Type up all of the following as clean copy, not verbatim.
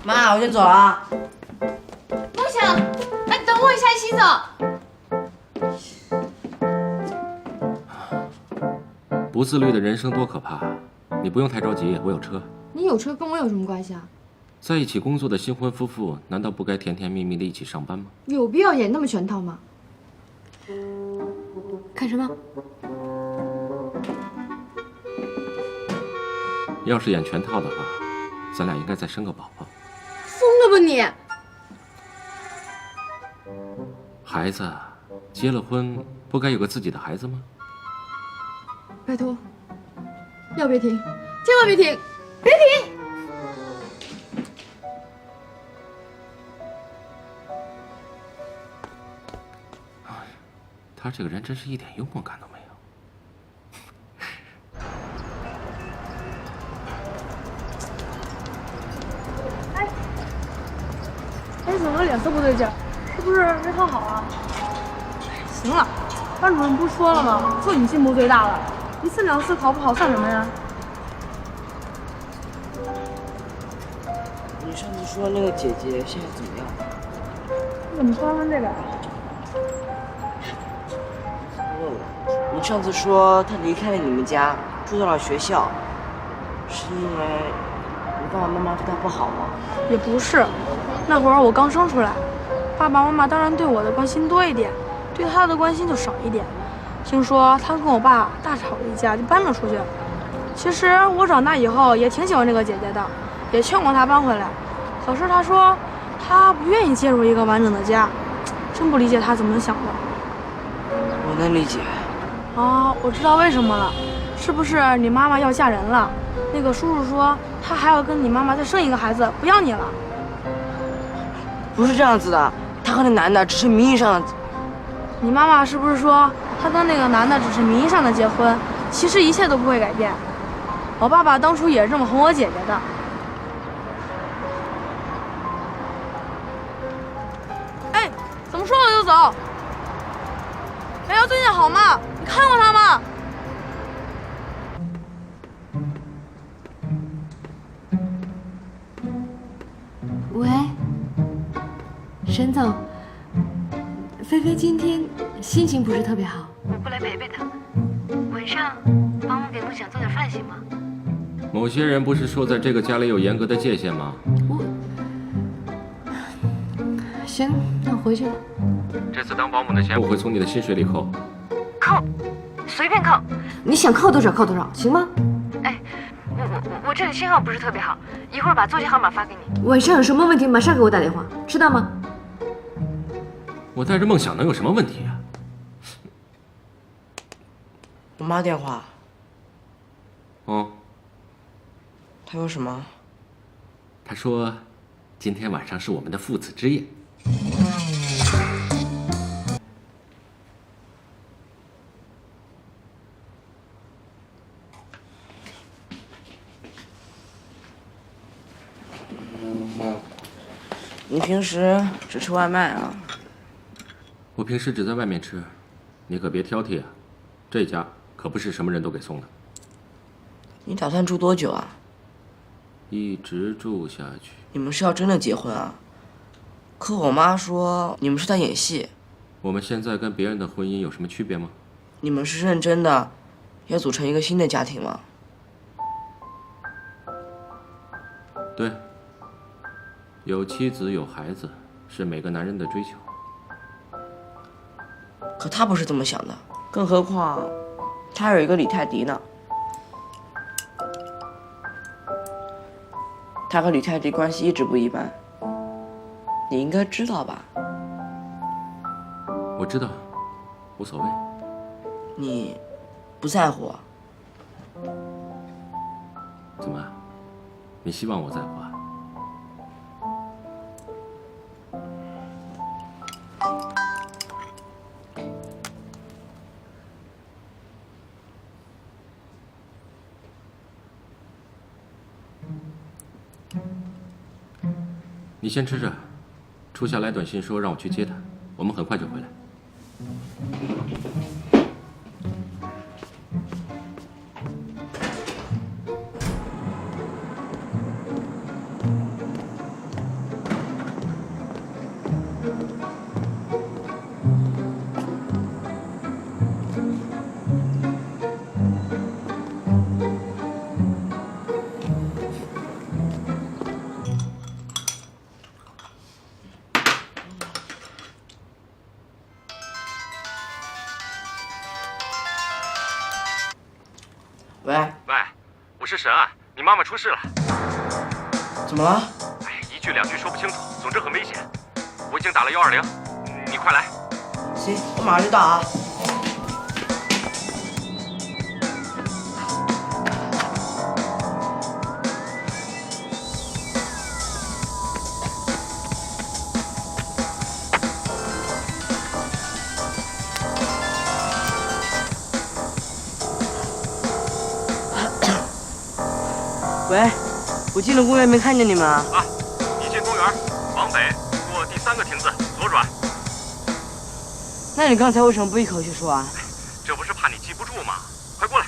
妈，我先走了啊。梦想，哎，等我一下，一起走。不自律的人生多可怕！你不用太着急，我有车。你有车跟我有什么关系啊？在一起工作的新婚夫妇，难道不该甜甜蜜蜜的一起上班吗？有必要演那么全套吗？看什么？要是演全套的话，咱俩应该再生个宝宝。疯了吧你！孩子，结了婚不该有个自己的孩子吗？拜托，要别停，千万别停，别停！他这个人真是一点幽默感都没有。哎，怎么脸色不对劲？是不是没考好啊？行了，班主任不是说了吗？就你进步最大了，一次两次考不好算什么呀？你上次说那个姐姐现在怎么样？你怎么突然问这个呀？问我，你上次说她离开了你们家，住到了学校，是因为你爸爸妈妈对她不好吗？也不是，那会儿我刚生出来，爸爸妈妈当然对我的关心多一点，对他的关心就少一点。听说他跟我爸大吵了一架，就搬了出去。其实我长大以后也挺喜欢这个姐姐的，也劝过她搬回来，可是她说她不愿意介入一个完整的家，真不理解她怎么想的。我能理解。啊，我知道为什么了，是不是你妈妈要嫁人了？那个叔叔说他还要跟你妈妈再生一个孩子，不要你了。不是这样子的，她和那男的只是名义上的。你妈妈是不是说她跟那个男的只是名义上的结婚，其实一切都不会改变？我爸爸当初也是这么哄我姐姐的。哎，怎么说走就走？瑶瑶最近好吗？你看过她吗？喂，沈总，菲菲今天心情不是特别好，我过来陪陪她。晚上帮我给梦想做点饭行吗？某些人不是说在这个家里有严格的界限吗？行，那我回去了。这次当保姆的钱我会从你的薪水里扣。扣，随便扣，你想扣多少扣多少，行吗？哎，我这里信号不是特别好，一会儿把座机号码发给你。晚上有什么问题马上给我打电话，知道吗？我带着梦想能有什么问题啊？我妈电话。哦，她说什么？她说，今天晚上是我们的父子之夜。你平时只吃外卖啊？我平时只在外面吃，你可别挑剔啊，这家可不是什么人都给送的。你打算住多久啊？一直住下去。你们是要真的结婚啊？可我妈说你们是在演戏。我们现在跟别人的婚姻有什么区别吗？你们是认真的，要组成一个新的家庭吗？对，有妻子有孩子，是每个男人的追求。可他不是这么想的，更何况他还有一个李泰迪呢。他和李泰迪关系一直不一般，你应该知道吧？我知道，无所谓。你不在乎啊？怎么？你希望我在乎啊？你先吃着，初夏来短信说让我去接他，我们很快就回来。事了。怎么了？哎，一句两句说不清楚，总之很危险。我已经打了120，你快来。行，我马上就到啊。喂，我进了公园没看见你们啊。啊，你进公园，往北过第3个亭子，左转。那你刚才为什么不一口气说啊？这不是怕你记不住吗？快过来。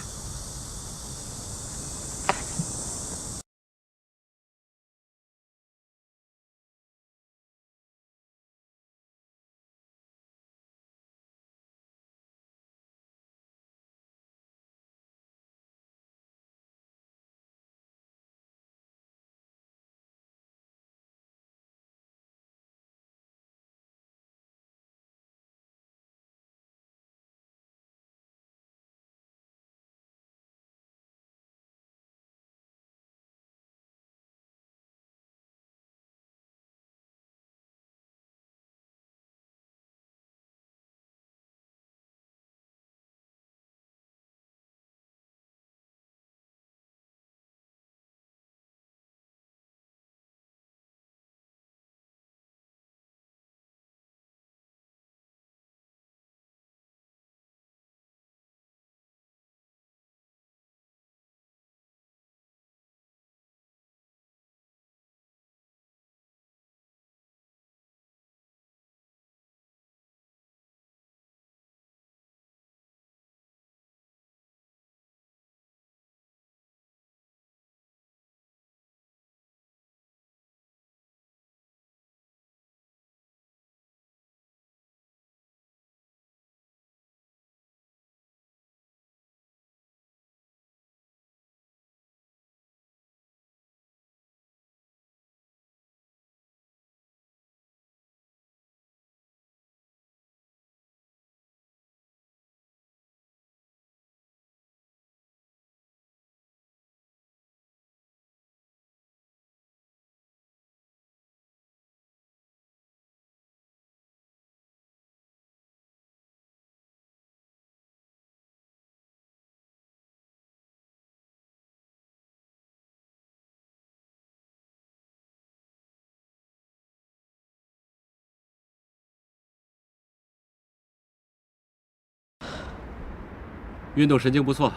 运动神经不错。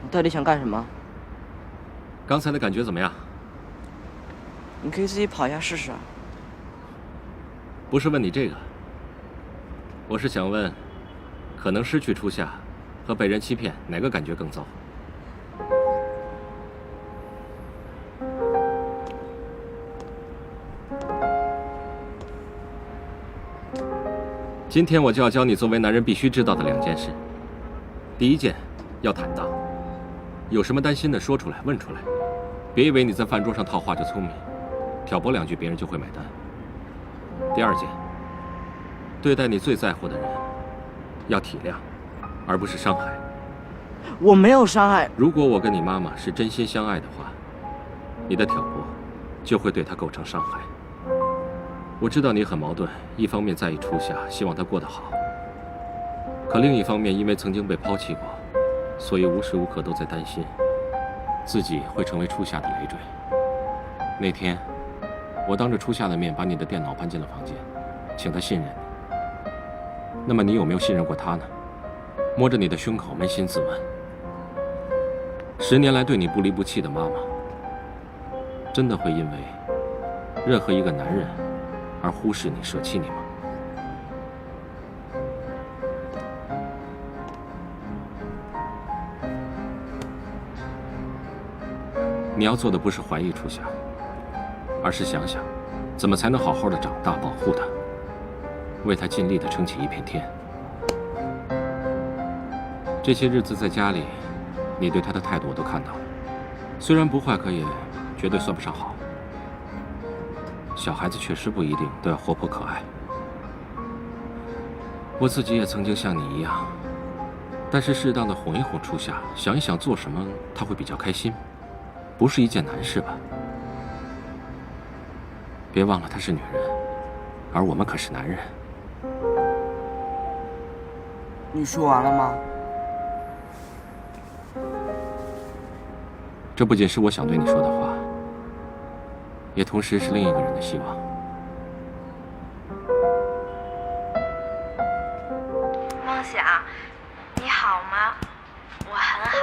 你到底想干什么？刚才的感觉怎么样？你可以自己跑一下试试啊。不是问你这个，我是想问，可能失去初夏和被人欺骗，哪个感觉更糟？今天我就要教你作为男人必须知道的2件事。第一件，要坦荡，有什么担心的说出来，问出来，别以为你在饭桌上套话就聪明，挑拨2句别人就会买单。第2件，对待你最在乎的人，要体谅，而不是伤害。我没有伤害。如果我跟你妈妈是真心相爱的话，你的挑拨就会对她构成伤害。我知道你很矛盾，一方面在意初夏，希望她过得好，可另一方面因为曾经被抛弃过，所以无时无刻都在担心自己会成为初夏的累赘。那天，我当着初夏的面把你的电脑搬进了房间，请她信任你。那么你有没有信任过她呢？摸着你的胸口扪心自问，10年来对你不离不弃的妈妈，真的会因为任何一个男人而忽视你、舍弃你吗？你要做的不是怀疑初夏，而是想想，怎么才能好好的长大，保护她，为她尽力的撑起一片天。这些日子在家里，你对她的态度我都看到了，虽然不坏，可也绝对算不上好。小孩子确实不一定都要活泼可爱，我自己也曾经像你一样，但是适当的哄一哄初夏，想一想做什么她会比较开心，不是一件难事吧？别忘了她是女人，而我们可是男人。你说完了吗？这不仅是我想对你说的话，也同时是另一个人的希望。梦想，你好吗？我很好。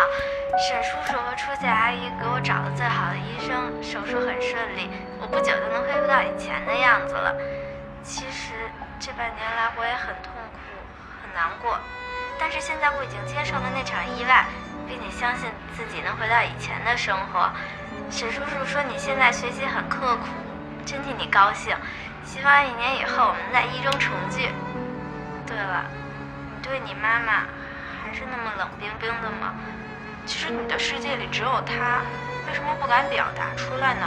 沈叔叔和出嫁阿姨给我找了最好的医生，手术很顺利，我不久就能恢复到以前的样子了。其实这半年来我也很痛苦，很难过，但是现在我已经接受了那场意外，并且相信自己能回到以前的生活。沈叔叔说你现在学习很刻苦，真替你高兴，希望1年以后我们在一中重聚。对了，你对你妈妈还是那么冷冰冰的吗？其实你的世界里只有她，为什么不敢表达出来呢？